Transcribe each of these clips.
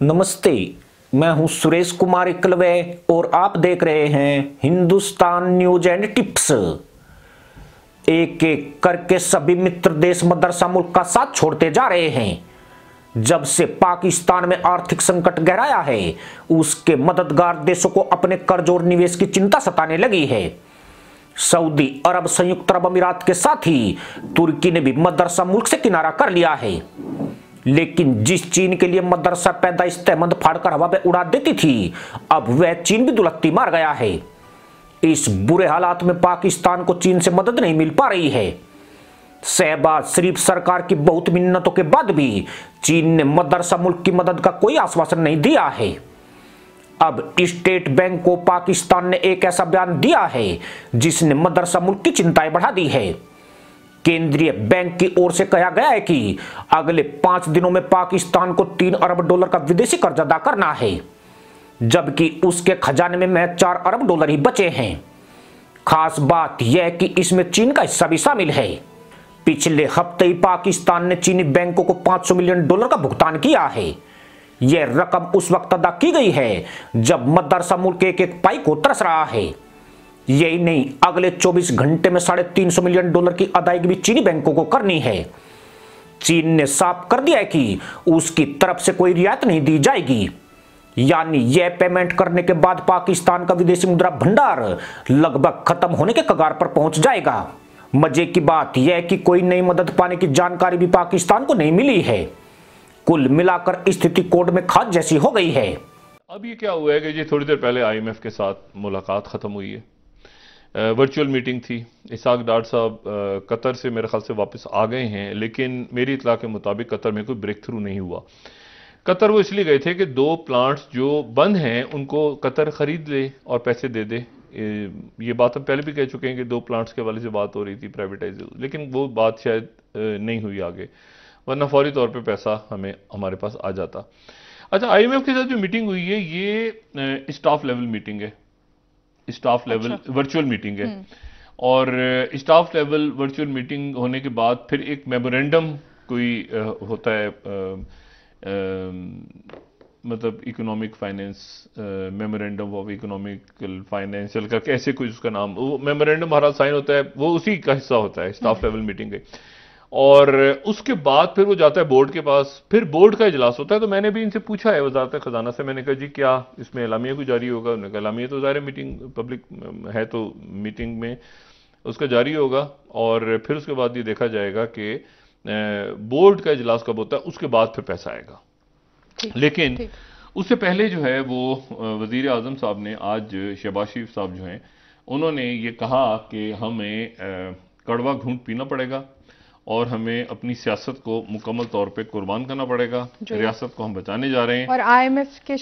नमस्ते, मैं हूं सुरेश कुमार इकलवे और आप देख रहे हैं हिंदुस्तान न्यूज एंड टिप्स। एक एक करके सभी मित्र देश मदरसा मुल्क का साथ छोड़ते जा रहे हैं। जब से पाकिस्तान में आर्थिक संकट गहराया है, उसके मददगार देशों को अपने कर्ज और निवेश की चिंता सताने लगी है। सऊदी अरब, संयुक्त अरब अमीरात के साथ ही तुर्की ने भी मदरसा मुल्क से किनारा कर लिया है। लेकिन जिस चीन के लिए मदरसा पैदाइश तहमंद फाड़कर हवा में उड़ा देती थी, अब वह चीन भी दुलत्ती मार गया है। इस बुरे हालात में पाकिस्तान को चीन से मदद नहीं मिल पा रही है। शहबाज शरीफ सरकार की बहुत मिन्नतों के बाद भी चीन ने मदरसा मुल्क की मदद का कोई आश्वासन नहीं दिया है। अब स्टेट बैंक को पाकिस्तान ने एक ऐसा बयान दिया है जिसने मदरसा मुल्क की चिंताएं बढ़ा दी है। केंद्रीय बैंक की ओर से कहा गया है कि अगले 5 दिनों में पाकिस्तान को $3 अरब का विदेशी कर्ज अदा करना है, जबकि उसके खजाने में महज $4 अरब ही बचे हैं। खास बात यह है कि इसमें चीन का हिस्सा भी शामिल है। पिछले हफ्ते ही पाकिस्तान ने चीनी बैंकों को $500 मिलियन का भुगतान किया है। यह रकम उस वक्त अदा की गई है जब मदरसा मुल्क एक एक पाई को तरस रहा है। यही नहीं, अगले 24 घंटे में $350 मिलियन की अदायगी भी चीनी बैंकों को करनी है। चीन ने साफ कर दिया है कि उसकी तरफ से कोई रियायत नहीं दी जाएगी, यानी यह पेमेंट करने के बाद पाकिस्तान का विदेशी मुद्रा भंडार लगभग खत्म होने के कगार पर पहुंच जाएगा। मजे की बात यह है कि कोई नई मदद पाने की जानकारी भी पाकिस्तान को नहीं मिली है। कुल मिलाकर स्थिति कोर्ट में खाद जैसी हो गई है। अब ये क्या हुआ है कि जी थोड़ी देर पहले आईएमएफ के साथ मुलाकात खत्म हुई है, वर्चुअल मीटिंग थी। इसाक डार साहब कतर से मेरे ख्याल से वापस आ गए हैं, लेकिन मेरी इतला के मुताबिक कतर में कोई ब्रेक थ्रू नहीं हुआ। कतर वो इसलिए गए थे कि 2 प्लांट्स जो बंद हैं उनको कतर खरीद ले और पैसे दे दे। ये बात हम पहले भी कह चुके हैं कि 2 प्लांट्स के वाले से बात हो रही थी प्राइवेटाइज, लेकिन वो बात शायद नहीं हुई आगे, वरना फौरी तौर पर पैसा हमारे पास आ जाता। अच्छा, आईएमएफ के साथ जो मीटिंग हुई है ये स्टाफ लेवल मीटिंग है, स्टाफ लेवल वर्चुअल मीटिंग है। और स्टाफ लेवल वर्चुअल मीटिंग होने के बाद फिर एक मेमोरेंडम कोई होता है, मतलब economic finance, memorandum of economical financial करके ऐसे कोई उसका नाम, वो मेमोरेंडम हर साइन होता है, वो उसी का हिस्सा होता है स्टाफ लेवल मीटिंग के। और उसके बाद फिर वो जाता है बोर्ड के पास, फिर बोर्ड का इजलास होता है। तो मैंने भी इनसे पूछा है वजारत खजाना से, मैंने कहा जी क्या इसमें एलामिया को जारी होगा? उन्होंने कहा एलामिया तो ज़ाहिर मीटिंग पब्लिक है तो मीटिंग में उसका जारी होगा, और फिर उसके बाद ये देखा जाएगा कि बोर्ड का इजलास कब होता है, उसके बाद फिर पैसा आएगा। लेकिन उससे पहले जो है वो वजीर आजम साहब ने आज, शहबाज शरीफ साहब जो हैं, उन्होंने ये कहा कि हमें कड़वा घूंट पीना पड़ेगा और हमें अपनी सियासत को मुकम्मल तौर पे कुर्बान करना पड़ेगा। रियासत को हम बचाने जा रहे हैं और आईएमएफ की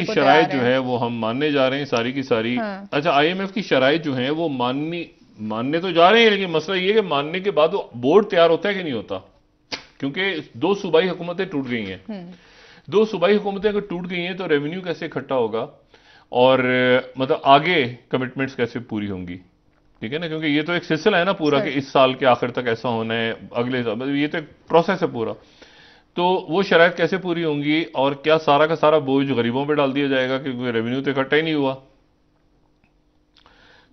शराइत जो है वो हम मानने जा रहे हैं सारी की सारी। हाँ। अच्छा, आईएमएफ की शराइत जो है वो मानने तो जा रहे हैं, लेकिन मसला ये है कि मानने के बाद वो बोर्ड तैयार होता है कि नहीं होता, क्योंकि 2 सूबाई हुकूमतें टूट गई हैं। 2 सूबाई हुकूमतें अगर टूट गई हैं तो रेवेन्यू कैसे इकट्ठा होगा और मतलब आगे कमिटमेंट्स कैसे पूरी होंगी, ठीक है ना? क्योंकि ये तो एक सिलसिला है ना पूरा कि इस साल के आखिर तक ऐसा होना है, अगले साल, मतलब ये तो एक प्रोसेस है पूरा। तो वो शराइत कैसे पूरी होंगी और क्या सारा का सारा बोझ गरीबों पे डाल दिया जाएगा क्योंकि रेवेन्यू तो इकट्ठा ही नहीं हुआ?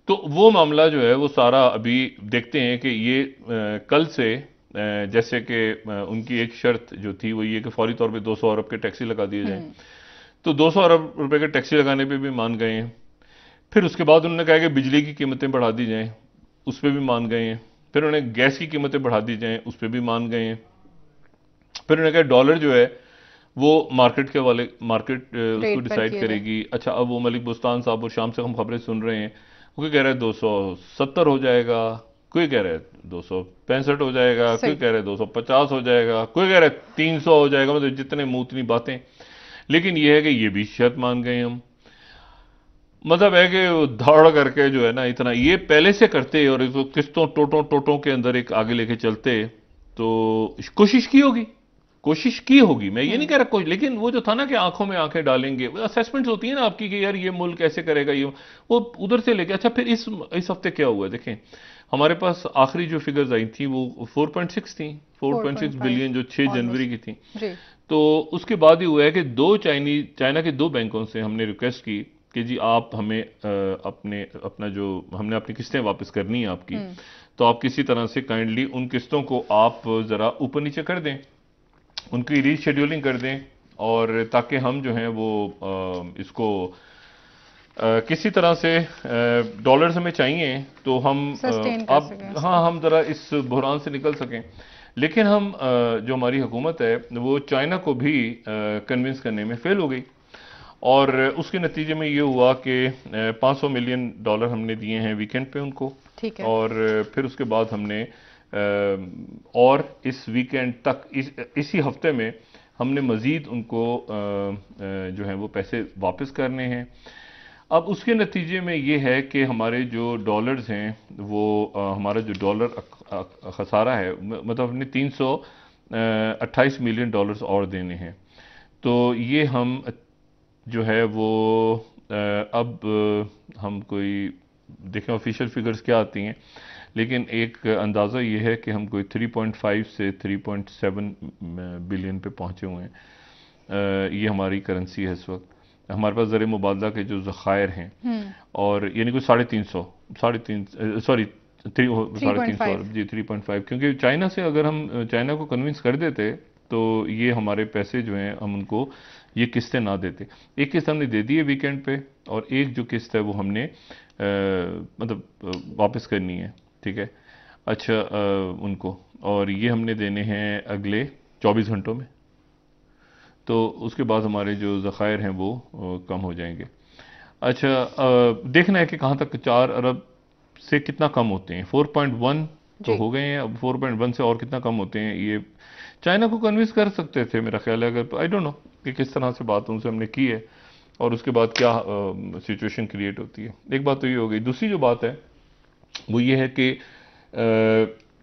तो वो मामला जो है वो सारा अभी देखते हैं कि ये कल से जैसे कि उनकी एक शर्त जो थी वो ये कि फौरी तौर पे 200 अरब के टैक्सी लगा दिए जाएं। तो 200 अरब रुपए के टैक्सी लगाने पे भी मान गए हैं। फिर उसके बाद उन्होंने कहा कि बिजली की कीमतें बढ़ा दी जाएं, उस पर भी मान गए हैं। फिर उन्होंने गैस की कीमतें बढ़ा दी जाएं, उस पर भी मान गए हैं। फिर उन्होंने कहा डॉलर जो है वो मार्केट उसको डिसाइड करेगी। अच्छा, अब वो मलिक बुस्तान साहब और शाम से हम खबरें सुन रहे हैं, कोई कह रहा है 270 हो जाएगा, कोई कह रहा है 265 हो जाएगा, कोई कह रहा है 250 हो जाएगा, कोई कह रहा है 300 हो जाएगा। मतलब जितने मुंह उतनी बातें। लेकिन यह है कि ये भी शर्त मान गए हम। मतलब है कि दौड़ करके जो है ना इतना ये पहले से करते और इसको किस्तों टोटों के अंदर एक आगे लेके चलते तो कोशिश की होगी। मैं ये नहीं कह रहा कोई, लेकिन वो जो था ना कि आंखों में आंखें डालेंगे, असेसमेंट्स होती है ना आपकी कि यार ये मुल्क कैसे करेगा, ये वो उधर से लेके। अच्छा, फिर इस हफ्ते क्या हुआ देखें, हमारे पास आखिरी जो फिगर्स आई थी वो 4.6 थी, 4.6 बिलियन जो 6 जनवरी की थी। तो उसके बाद ही हुआ है कि चाइना के दो बैंकों से हमने रिक्वेस्ट की कि जी आप हमें हमने अपनी किस्तें वापस करनी है आपकी, तो आप किसी तरह से काइंडली उन किस्तों को आप ज़रा ऊपर नीचे कर दें, उनकी रीशेड्यूलिंग कर दें, और ताकि हम जो हैं वो इसको किसी तरह से डॉलर्स हमें चाहिए तो हम हम ज़रा इस बहरान से निकल सकें। लेकिन हम जो हमारी हुकूमत है वो चाइना को भी कन्विंस करने में फेल हो गई, और उसके नतीजे में ये हुआ कि $500 मिलियन हमने दिए हैं वीकेंड पे उनको, ठीक है, और फिर उसके बाद हमने और इस वीकेंड तक इसी हफ्ते में हमने मज़ीद उनको जो है वो पैसे वापस करने हैं। अब उसके नतीजे में ये है कि हमारे जो डॉलर्स हैं वो हमारा जो डॉलर खसारा है, मतलब हमने $328 मिलियन और देने हैं। तो ये हम जो है वो अब हम कोई देखें ऑफिशियल फिगर्स क्या आती हैं, लेकिन एक अंदाज़ा ये है कि हम कोई 3.5 से 3.7 बिलियन पे पहुंचे हुए हैं। ये हमारी करेंसी है इस वक्त। हमारे पास ज़र मुबादला के जो ज़खायर हैं, और यानी कोई 3.5, क्योंकि चाइना से अगर हम चाइना को कन्विंस कर देते तो ये हमारे पैसे जो हैं हम उनको ये किस्तें ना देते। एक किस्त हमने दे दी है वीकेंड पे, और एक जो किस्त है वो हमने मतलब वापस करनी है, ठीक है, अच्छा उनको, और ये हमने देने हैं अगले 24 घंटों में। तो उसके बाद हमारे जो ज़खायर हैं वो कम हो जाएंगे। अच्छा देखना है कि कहाँ तक 4 अरब से कितना कम होते हैं। 4.1 तो हो गए हैं, अब 4.1 से और कितना कम होते हैं ये चाइना को कन्विंस कर सकते थे मेरा ख्याल है, अगर आई डोंट नो कि किस तरह से बात उनसे हमने की है और उसके बाद क्या सिचुएशन क्रिएट होती है। एक बात तो ये हो गई। दूसरी जो बात है वो ये है कि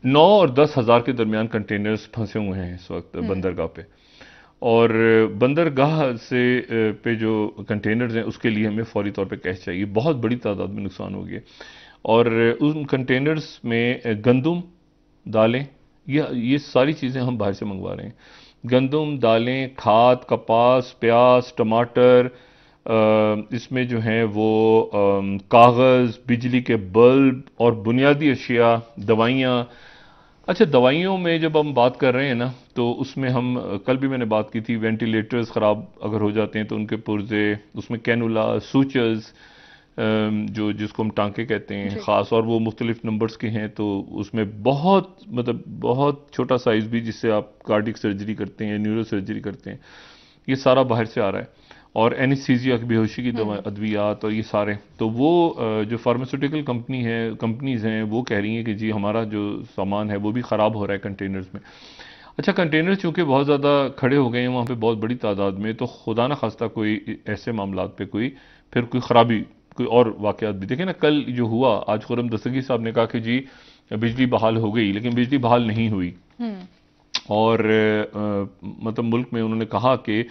9 और 10 हज़ार के दरमियान कंटेनर्स फंसे हुए हैं इस वक्त बंदरगाह पे, और बंदरगाह से पे जो कंटेनर्स हैं उसके लिए हमें फौरी तौर पे कैश चाहिए। बहुत बड़ी तादाद में नुकसान हो गया, और उन कंटेनर्स में गंदम, दालें, ये सारी चीज़ें हम बाहर से मंगवा रहे हैं। गंदम, दालें, खाद, कपास, प्याज, टमाटर, इसमें जो हैं वो कागज़, बिजली के बल्ब और बुनियादी अशिया, दवाइयाँ। अच्छा, दवाइयों में जब हम बात कर रहे हैं ना, तो उसमें हम कल भी मैंने बात की थी, वेंटिलेटर्स ख़राब अगर हो जाते हैं तो उनके पुर्जे, उसमें कैनुला, सूचर्स, जिसको हम टांके कहते हैं ख़ास, और वो मुख्तलिफ नंबर्स के हैं, तो उसमें बहुत मतलब बहुत छोटा साइज़ भी जिससे आप कार्डिक सर्जरी करते हैं, न्यूरो सर्जरी करते हैं, ये सारा बाहर से आ रहा है। और एनेस्थीसिया, बेहोशी की दवा, अद्वियात, और ये सारे, तो वो जो फार्मास्यूटिकल कंपनीज़ हैं वो कह रही हैं कि जी हमारा जो सामान है वो भी ख़राब हो रहा है कंटेनर्स में। अच्छा, कंटेनर चूँकि बहुत ज़्यादा खड़े हो गए हैं वहाँ पे बहुत बड़ी तादाद में, तो खुदा न खास्ता कोई ऐसे मामलात पे फिर कोई ख़राबी, कोई और वाक़यात भी देखें ना। कल जो हुआ, आज खुर्रम दस्तगीर साहब ने कहा कि जी बिजली बहाल हो गई, लेकिन बिजली बहाल नहीं हुई, और मतलब मुल्क में उन्होंने कहा कि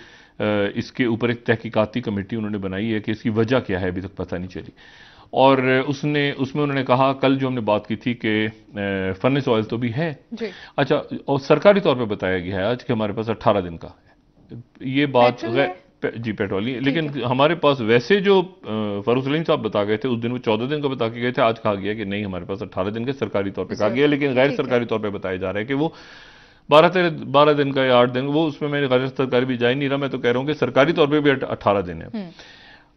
इसके ऊपर एक तहकीकाती कमेटी उन्होंने बनाई है कि इसकी वजह क्या है अभी तक पता नहीं चली। और उसमें उन्होंने कहा, कल जो हमने बात की थी कि फर्नेस ऑयल तो भी है। अच्छा, और सरकारी तौर पे बताया गया है आज कि हमारे पास 18 दिन का है। ये बात जी पेट्रोलियम, लेकिन हमारे पास वैसे जो फरूख सलीम साहब बता गए थे उस दिन वो 14 दिन का बता के गए थे। आज कहा गया कि नहीं, हमारे पास 18 दिन का सरकारी तौर पे कहा गया, लेकिन गैर सरकारी तौर पे बताया जा रहा है कि वो 12 दिन का या 8 दिन, वो उसमें मैं गैर सरकारी भी जा ही नहीं रहा। मैं तो कह रहा हूँ कि सरकारी तौर पे भी 18 दिन है।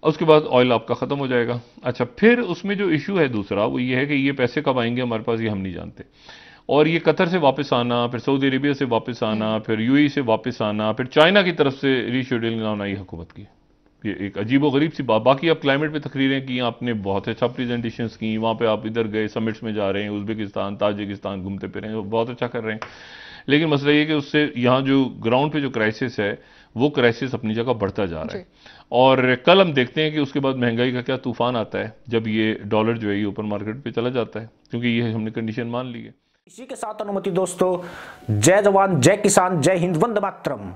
उसके बाद ऑयल आपका ख़त्म हो जाएगा। अच्छा, फिर उसमें जो इशू है दूसरा वो ये है कि ये पैसे कब आएंगे हमारे पास, ये हम नहीं जानते। और ये कतर से वापस आना, फिर सऊदी अरेबिया से वापस आना, फिर यूएई से वापस आना, फिर चाइना की तरफ से रीशेड्यूलिंग आना, ये हुकूमत की ये एक अजीब व गरीब सी बात। बाकी आप क्लाइमेट पे तकरीरें की, आपने बहुत अच्छा प्रेजेंटेशन की, वहाँ पे आप इधर गए, समिट्स में जा रहे हैं, उज़्बेकिस्तान, ताजिकिस्तान घूमते फिर रहे हैं, बहुत अच्छा कर रहे हैं। लेकिन मसला ये कि उससे यहाँ जो ग्राउंड पे जो क्राइसिस है वो क्राइसिस अपनी जगह बढ़ता जा रहा है। और कल हम देखते हैं कि उसके बाद महंगाई का क्या तूफान आता है जब ये डॉलर जो है ये ऊपर मार्केट पे चला जाता है, क्योंकि ये हमने कंडीशन मान ली है। इसी के साथ अनुमति दोस्तों, जय जवान, जय किसान, जय हिंद, वंदे मातरम।